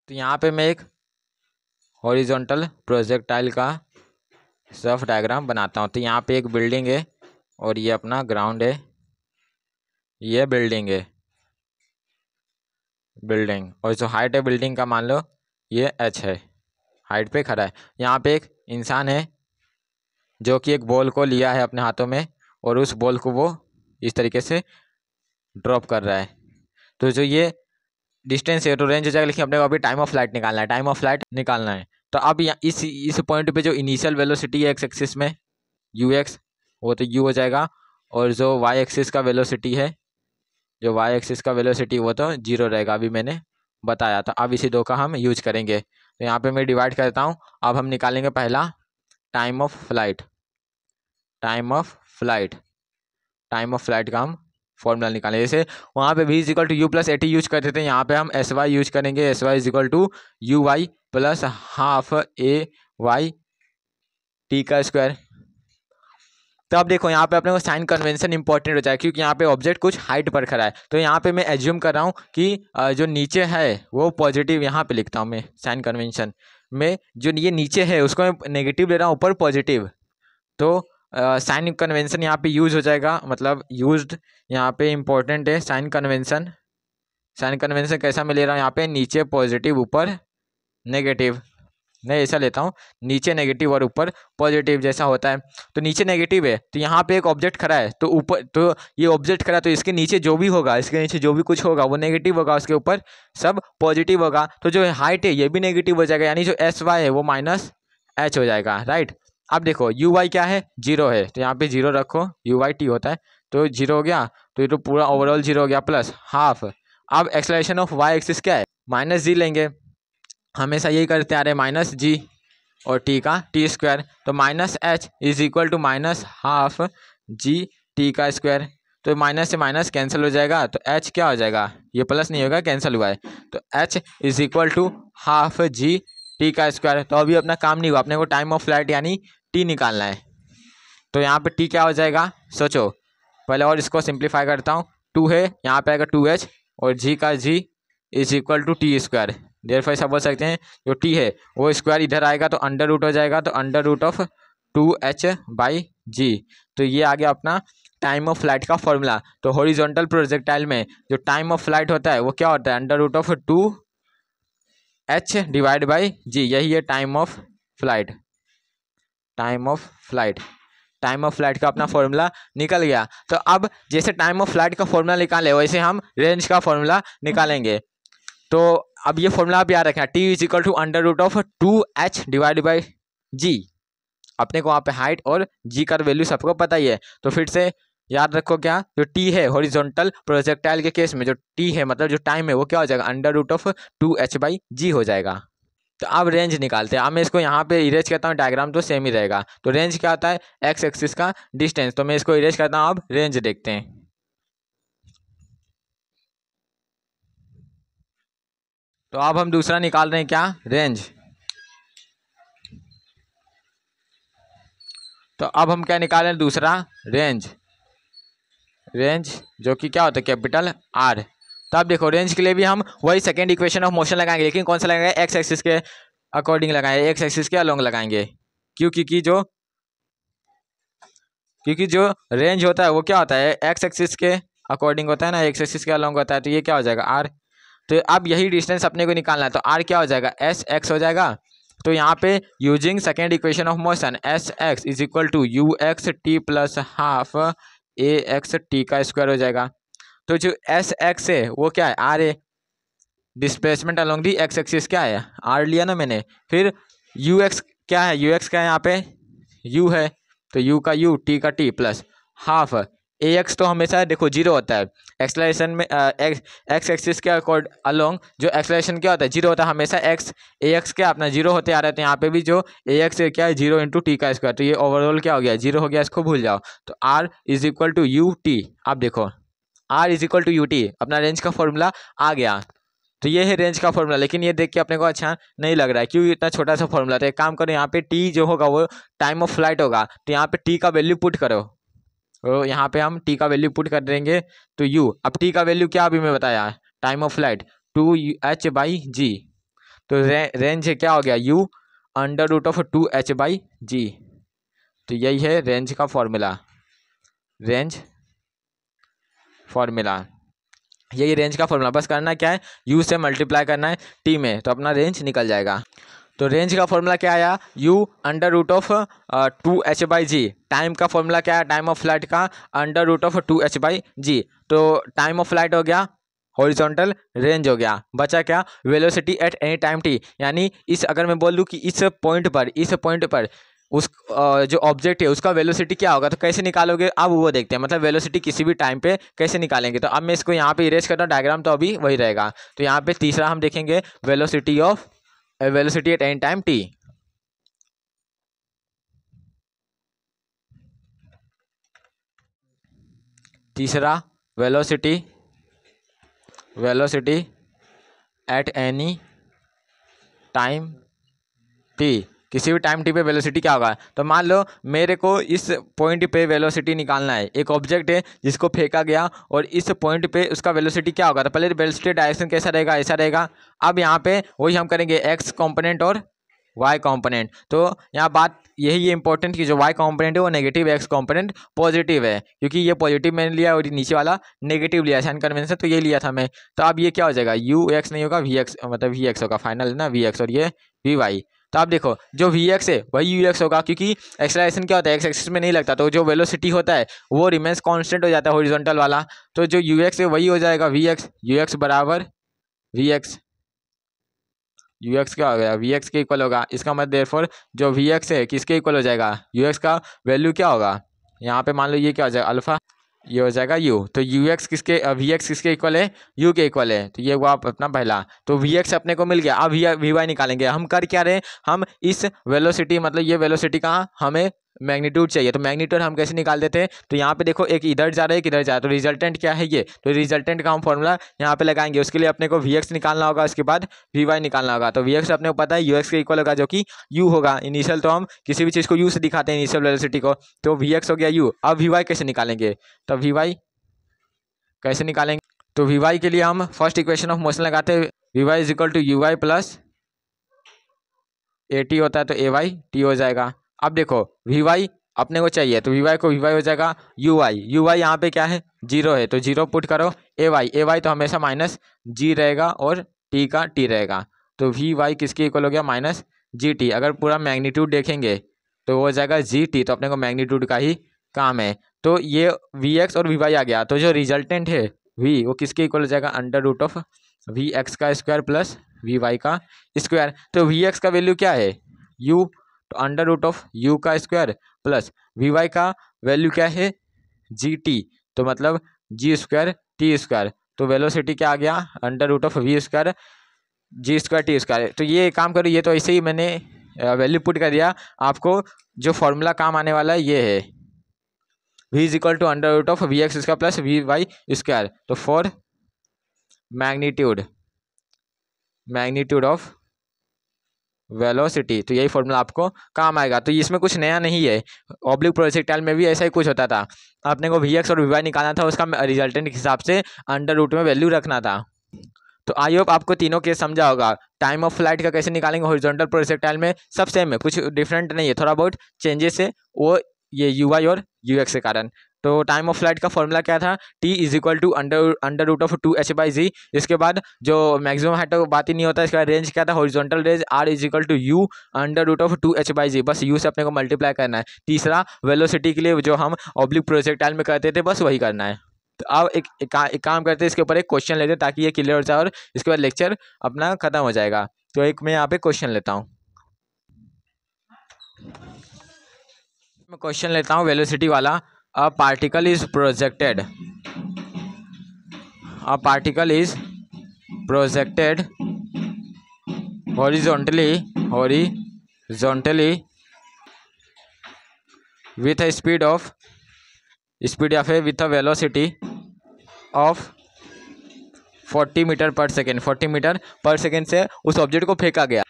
Speaker 1: तो यहाँ पे मैं एक हॉरिजॉन्टल प्रोजेक्टाइल का रफ डायग्राम बनाता हूँ। तो यहाँ पे एक बिल्डिंग है और ये अपना ग्राउंड है, ये बिल्डिंग है, बिल्डिंग, और जो हाइट है बिल्डिंग का मान लो ये एच है, हाइट पे खड़ा है। यहाँ पे एक इंसान है जो कि एक बॉल को लिया है अपने हाथों में और उस बॉल को वो इस तरीके से ड्रॉप कर रहा है। तो जो ये डिस्टेंस है तो रेंज हो जाएगा, लेकिन अपने को अभी टाइम ऑफ फ्लाइट निकालना है, टाइम ऑफ फ्लाइट निकालना है। तो अब इस पॉइंट पे जो इनिशियल वेलोसिटी है एक्स एक्सिस में यू एक्स, वो तो यू हो जाएगा, और जो वाई एक्सिस का वेलोसिटी है, जो वाई एक्सिस का वेलोसिटी वो तो जीरो रहेगा, अभी मैंने बताया था। अब इसी दो का हम यूज करेंगे। तो यहाँ पे मैं डिवाइड करता हूँ। अब हम निकालेंगे पहला time of flight, time of flight का हम फॉर्मूला निकालेंगे। जैसे वहाँ पे v is equal to U plus A T use करते थे, यहाँ पे हम एस वाई यूज करेंगे, S Y is equal to you Y plus half A Y T का स्क्वायर। तो अब देखो यहाँ पे अपने को साइन कन्वेंशन इंपॉर्टेंट हो जाए, क्योंकि यहाँ पे ऑब्जेक्ट कुछ हाइट पर खड़ा है। तो यहाँ पे मैं एज्यूम कर रहा हूँ कि जो नीचे है वो पॉजिटिव, यहाँ पे लिखता हूँ मैं साइन कन्वेंशन में, जो ये नीचे है उसको मैं नेगेटिव ले रहा हूँ, ऊपर पॉजिटिव। तो साइन कन्वेंशन यहाँ पे यूज हो जाएगा, मतलब यूज्ड यहाँ पे इंपॉर्टेंट है साइन कन्वेंशन। साइन कन्वेंशन कैसा मैं ले रहा हूँ, यहाँ पे नीचे पॉजिटिव ऊपर नेगेटिव, नहीं ऐसा लेता हूँ, नीचे नेगेटिव और ऊपर पॉजिटिव जैसा होता है। तो नीचे नेगेटिव है तो यहाँ पे एक ऑब्जेक्ट खड़ा है, तो ऊपर, तो ये ऑब्जेक्ट खड़ा है तो इसके नीचे जो भी होगा, इसके नीचे जो भी कुछ होगा वो नेगेटिव होगा, उसके ऊपर सब पॉजिटिव होगा। तो जो हाइट है ये भी नेगेटिव हो जाएगा, यानी जो एस वाई है वो माइनस एच हो जाएगा, राइट। अब देखो यू वाई क्या है, जीरो है, तो यहाँ पे जीरो रखो, यू वाई टी होता है, तो जीरो हो गया, तो ये तो पूरा ओवरऑल जीरो हो गया, प्लस हाफ। अब एक्सेलरेशन ऑफ वाई एक्सिस क्या है, माइनस जी लेंगे, हमेशा यही करते आ रहे, माइनस जी और टी का टी स्क्वायर। तो minus H is equal to minus half G T का स्क्वायर। तो माइनस से माइनस कैंसिल हो जाएगा, तो एच क्या हो जाएगा, ये प्लस नहीं होगा, कैंसिल हुआ है, तो H is equal to half G T का स्क्वायर। तो अभी अपना काम नहीं हुआ, अपने को टाइम ऑफ फ्लाइट यानी टी निकालना है। तो यहाँ पे टी क्या हो जाएगा, सोचो पहले, और इसको सिंप्लीफाई करता हूँ। टू है, यहाँ पे आएगा टू एच, और जी का G is equal to T square. Therefore ऐसा बोल सकते हैं जो टी है वो स्क्वायर इधर आएगा तो अंडर रूट हो जाएगा, तो under root of two h by g. तो ये आ गया अपना टाइम ऑफ फ्लाइट का फॉर्मूला। तो हॉरिजॉन्टल प्रोजेक्टाइल में जो टाइम ऑफ फ्लाइट होता है वो क्या होता है, under root of two h divide by g, यही है time of flight. Time of flight, time of flight का अपना फॉर्मूला निकल गया। तो अब जैसे टाइम ऑफ फ्लाइट का फॉर्मूला निकाले वैसे हम रेंज का फॉर्मूला निकालेंगे। तो अब ये फॉर्मूला आप याद रखना, t is equal to under root of 2h divide by g. अपने को वहाँ पे हाइट और जी का वैल्यू सबको पता ही है, तो फिर से याद रखो क्या, जो टी है हॉरिजॉन्टल प्रोजेक्टाइल के केस में जो टी है मतलब जो टाइम है वो क्या हो जाएगा, under root of 2h by g हो जाएगा। तो अब रेंज निकालते हैं। अब मैं इसको यहाँ पे इरेज करता हूँ, डायग्राम तो सेम ही रहेगा। तो रेंज क्या होता है, एक्स एक्सिस का डिस्टेंस। तो मैं इसको इरेज करता हूँ, अब रेंज देखते हैं। तो अब हम दूसरा निकाल रहे हैं क्या, रेंज। तो अब हम क्या निकाल रहे हैं, दूसरा रेंज। रेंज जो कि क्या होता है, कैपिटल आर। तो अब देखो रेंज के लिए भी हम वही सेकेंड इक्वेशन ऑफ मोशन लगाएंगे, लेकिन कौन सा लगाएंगे, एक्स एक्सिस के अकॉर्डिंग लगाएंगे, एक्स एक्सिस के अलोंग लगाएंगे। क्योंकि जो रेंज होता है वो क्या होता है, एक्स एक्सिस के अकॉर्डिंग होता है ना, एक्स एक्सिस के अलोंग होता है। तो ये क्या हो जाएगा, आर। तो अब यही डिस्टेंस अपने को निकालना है, तो आर क्या हो जाएगा, एस एक्स हो जाएगा। तो यहाँ पे using second equation of motion, S x is equal to you x T plus half A x T का स्क्वायर हो जाएगा। तो जो एस एक्स है वो क्या है, आर है। Displacement along the x axis क्या है, आर लिया ना मैंने। फिर यू एक्स क्या है, यू एक्स क्या है यहाँ पे, यू है। तो यू का यू, टी का टी प्लस हाफ ए एक्स। तो हमेशा देखो जीरो होता है एक्सलेशन में, एक्स एक्सिस के अकॉर्ड अलोंग जो एक्सलेशन क्या होता है, जीरो होता है हमेशा। एक्स ए एक्स क्या अपना जीरो होते आ रहे थे, यहाँ पे भी जो ए एक्स क्या है, जीरो इंटू टी का स्क्वायर। तो ये ओवरऑल क्या हो गया, जीरो हो गया, इसको भूल जाओ। तो R is equal to U T. आप देखो R is equal to U T, अपना रेंज का फॉर्मूला आ गया। तो ये है रेंज का फॉर्मूला, लेकिन ये देख के अपने को अच्छा नहीं लग रहा है, क्यों इतना छोटा सा फॉर्मूला। तो एक काम करो, यहाँ पे टी जो होगा वो टाइम ऑफ फ्लाइट होगा, तो यहाँ पे टी का वैल्यू पुट करो। तो यहाँ पे हम टी का वैल्यू पुट कर देंगे। तो यू, अब टी का वैल्यू क्या अभी मैं बताया, time of flight 2h by g. तो रेंज क्या हो गया, u under root of 2h by g. तो यही है रेंज का फॉर्मूला, रेंज फॉर्मूला यही रेंज का फॉर्मूला। बस करना क्या है, यू से मल्टीप्लाई करना है टी में, तो अपना रेंज निकल जाएगा। तो रेंज का फॉर्मूला क्या आया, u under root of 2h by g. Time का फॉर्मूला क्या है, टाइम ऑफ फ्लाइट का under root of 2h by g. तो टाइम ऑफ फ्लाइट हो गया, हॉरिजॉन्टल रेंज हो गया, बचा क्या, velocity at any time T. यानी इस, अगर मैं बोल दूँ कि इस पॉइंट पर उस जो ऑब्जेक्ट है उसका वेलोसिटी क्या होगा, तो कैसे निकालोगे, अब वो देखते हैं। मतलब वेलोसिटी किसी भी टाइम पे कैसे निकालेंगे। तो अब मैं इसको यहाँ पे इरेज करता हूँ, डायग्राम तो अभी वही रहेगा। तो यहाँ पे तीसरा हम देखेंगे velocity at any time t. तीसरा velocity at any time t, किसी भी टाइम टी पे वेलोसिटी क्या होगा। तो मान लो मेरे को इस पॉइंट पे वेलोसिटी निकालना है, एक ऑब्जेक्ट है जिसको फेंका गया और इस पॉइंट पे उसका वेलोसिटी क्या होगा। तो पहले वेलोसिटी डायरेक्शन कैसा रहेगा, ऐसा रहेगा। अब यहाँ पे वही हम करेंगे एक्स कॉम्पोनेंट और वाई कॉम्पोनेंट। तो यहाँ बात यही है इंपॉर्टेंट कि जो वाई कॉम्पोनेंट है वो नेगेटिव, एक्स कॉम्पोनेंट पॉजिटिव है, क्योंकि ये पॉजिटिव मैंने लिया और नीचे वाला नेगेटिव लिया साइन कन्वेंशन, तो ये लिया था मैं। तो अब ये क्या हो जाएगा, यू एक्स नहीं होगा, वी एक्स, मतलब वी एक्स होगा फाइनल ना, वी एक्स, और ये वी वाई। तो आप देखो जो वी एक्स है वही यू एक्स होगा, क्योंकि एक्सेलरेशन क्या होता है, एक्स एक्सिस में नहीं लगता। तो जो वेलोसिटी होता है वो रिमेंस कांस्टेंट हो जाता है हॉरिजॉन्टल वाला। तो जो यू एक्स है वही हो जाएगा वी एक्स, यू एक्स बराबर वी एक्स। यू एक्स क्या हो गया, वी एक्स के इक्वल होगा। इसका मतलब देयरफॉर जो वी एक्स है किसके इक्वल हो जाएगा, यू एक्स का वैल्यू क्या होगा, यहाँ पे मान लो ये क्या हो जाएगा, अल्फा, ये हो जाएगा यू। तो यू एक्स किसके, वी एक्स किसके इक्वल है, यू के इक्वल है। तो ये हुआ अपना पहला। तो वी एक्स अपने को मिल गया। अब वी वाई निकालेंगे। हम कर क्या रहे हैं, हम इस वेलोसिटी, मतलब ये वेलोसिटी का हमें मैग्नीट्यूड चाहिए। तो मैग्नीट्यूड हम कैसे निकाल देते हैं, तो यहाँ पे देखो एक इधर जा रहा है एक इधर जा रहा है, तो रिजल्टेंट क्या है ये, तो रिजल्टेंट का हम फॉर्मूला यहाँ पे लगाएंगे। उसके लिए अपने को वी एक्स निकालना होगा, उसके बाद वी वाई निकालना होगा। तो वी एक्स अपने को पता है यू एक्स के इक्वल होगा, जो कि यू होगा इनिशियल। तो हम किसी भी चीज़ को यू से दिखाते हैं, इनिशियल वेलोसिटी को। तो वी एक्स हो गया यू। अब वी वाई कैसे निकालेंगे, तो वी वाई कैसे निकालेंगे, तो वी वाई के लिए हम फर्स्ट इक्वेशन ऑफ मोशन लगाते हैं, V Y is equal to you Y plus A T होता है, तो ए वाई टी हो जाएगा। अब देखो वी वाई अपने को चाहिए, तो वी वाई को वी वाई हो जाएगा यू वाई यहाँ पे क्या है, जीरो है, तो जीरो पुट करो। ए वाई तो हमेशा माइनस जी रहेगा और टी का टी रहेगा। तो वी वाई किसके इक्वल हो गया, माइनस जी टी। अगर पूरा मैग्नीट्यूड देखेंगे तो वो हो जाएगा जी टी। तो अपने को मैग्नीट्यूड का ही काम है। तो ये वी एक्स और वी वाई आ गया। तो जो रिजल्टेंट है वी, वो किसके इक्वल हो जाएगा, under root of V X का स्क्वायर प्लस वी वाई का स्क्वायर। तो वी एक्स का वैल्यू क्या है u, तो अंडर रूट ऑफ u का स्क्वायर प्लस वी वाई का वैल्यू क्या है जी टी, तो मतलब जी स्क्वायर टी स्क्वायर। तो वेलोसिटी क्या आ गया under root of V square G square T square. तो ये काम करो, ये तो ऐसे ही मैंने वैल्यू पुट कर दिया। आपको जो फॉर्मूला काम आने वाला है ये है v is equal to under root of V x square plus we Y square. तो फॉर मैग्नीट्यूड ऑफ वेलोसिटी, तो यही फॉर्मूला आपको काम आएगा। तो इसमें कुछ नया नहीं है, ऑब्लिक प्रोजेक्टाइल में भी ऐसा ही कुछ होता था। आपने को वी एक्स और वी वाई निकालना था, उसका रिजल्टेंट के हिसाब से अंडर रूट में वैल्यू रखना था। तो आई होप आपको तीनों केस समझा होगा। टाइम ऑफ फ्लाइट का कैसे निकालेंगे हॉरिजॉन्टल प्रोजेक्टाइल में, सब सेम है, कुछ डिफरेंट नहीं है, थोड़ा बहुत चेंजेस है वो ये यू वाई और यू एक्स के कारण। तो टाइम ऑफ फ्लाइट का फॉर्मूला क्या था t is equal to under root of 2h/z। इसके बाद जो मैक्सिमम हाइट का बात ही नहीं होता, इसका रेंज क्या था horizontal range r is equal to u under root of 2h/z, बस u से अपने को मल्टीप्लाई करना है। तीसरा वेलोसिटी के लिए जो हम ऑब्लिक प्रोजेक्टाइल में करते थे बस वही करना है। तो अब एक काम करते हैं, इसके ऊपर एक क्वेश्चन लेते हैं ताकि ये क्लियर हो जाए और इसके बाद लेक्चर अपना खत्म हो जाएगा। तो एक मैं यहाँ पे क्वेश्चन लेता हूँ, मैं क्वेश्चन लेता हूँ वेलोसिटी वाला। A particle is projected horizontally with a with a velocity of 40 metre per second. 40 metre per second से उस ऑब्जेक्ट को फेंका गया।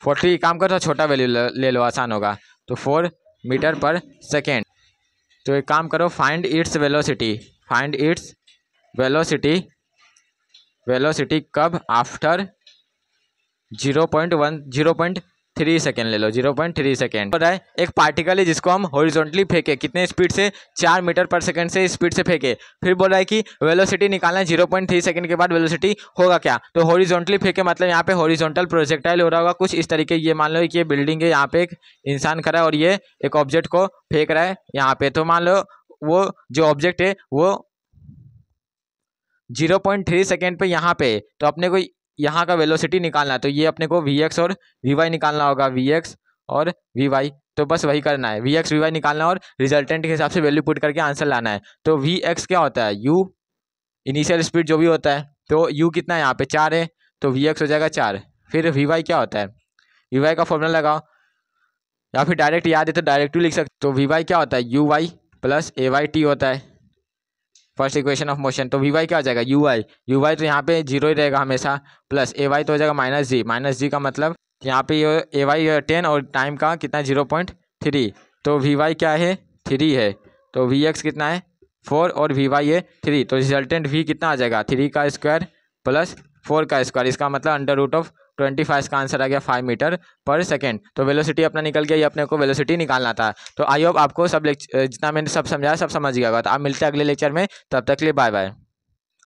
Speaker 1: 40 काम कर, तो छोटा वैल्यू ले लो, आसान होगा। तो 4 मीटर पर सेकेंड। तो एक काम करो, फाइंड इट्स वेलोसिटी कब आफ्टर 0.3 सेकेंड ले लो, 0.3 सेकेंड। है एक पार्टिकल है जिसको हम हॉरिजॉन्टली फेंके, कितने स्पीड से 4 मीटर पर सेकेंड से स्पीड से फेंके। फिर बोल रहा है कि वेलोसिटी निकालना है, 0.3 सेकेंड के बाद वेलोसिटी होगा क्या। तो हॉरिजॉन्टली फेंके मतलब यहाँ पे हॉरिजॉन्टल प्रोजेक्टाइल हो रहा होगा कुछ इस तरीके। ये मान लो कि ये बिल्डिंग है, यहाँ पे एक इंसान खड़ा है और ये एक ऑब्जेक्ट को फेंक रहा है यहाँ पे। तो मान लो वो जो ऑब्जेक्ट है वो 0.3 सेकेंड पे यहाँ पे, तो अपने को यहाँ का वेलोसिटी निकालना है। तो ये अपने को वी एक्स और वी वाई निकालना होगा, वी एक्स और वी वाई। तो बस वही करना है, वी एक्स वी वाई निकालना और रिजल्टेंट के हिसाब से वैल्यू पुट करके आंसर लाना है। तो वी एक्स क्या होता है, यू इनिशियल स्पीड जो भी होता है, तो यू कितना है यहाँ पे 4 है, तो वी एक्स हो जाएगा 4। फिर वी वाई क्या होता है, वी वाई का फॉर्मूला लगाओ, या फिर डायरेक्ट याद है तो डायरेक्ट लिख सकते। तो वी वाई क्या होता है, U Y plus A Y T होता है, फर्स्ट इक्वेशन ऑफ मोशन। तो वी वाई क्या हो जाएगा, यू वाई तो यहाँ पे 0 ही रहेगा हमेशा, प्लस ए वाई तो हो जाएगा माइनस जी का मतलब यहाँ पे ये ए वाई 10 और टाइम का कितना 0.3। तो वी वाई क्या है 3 है, तो वी एक्स कितना है 4 और वी वाई है 3। तो रिजल्टेंट वी कितना आ जाएगा 3 का स्क्वायर प्लस 4 का स्क्वायर, इसका मतलब अंडर रूट ऑफ 25 का आंसर आ गया 5 मीटर पर सेकेंड। तो वेलोसिटी अपना निकल गया, ये अपने को वेलोसिटी निकालना था। तो आई होप आपको सब जितना मैंने सब समझाया सब समझ गया होगा। तो आप मिलते हैं अगले लेक्चर में, तब तक के लिए बाय बाय।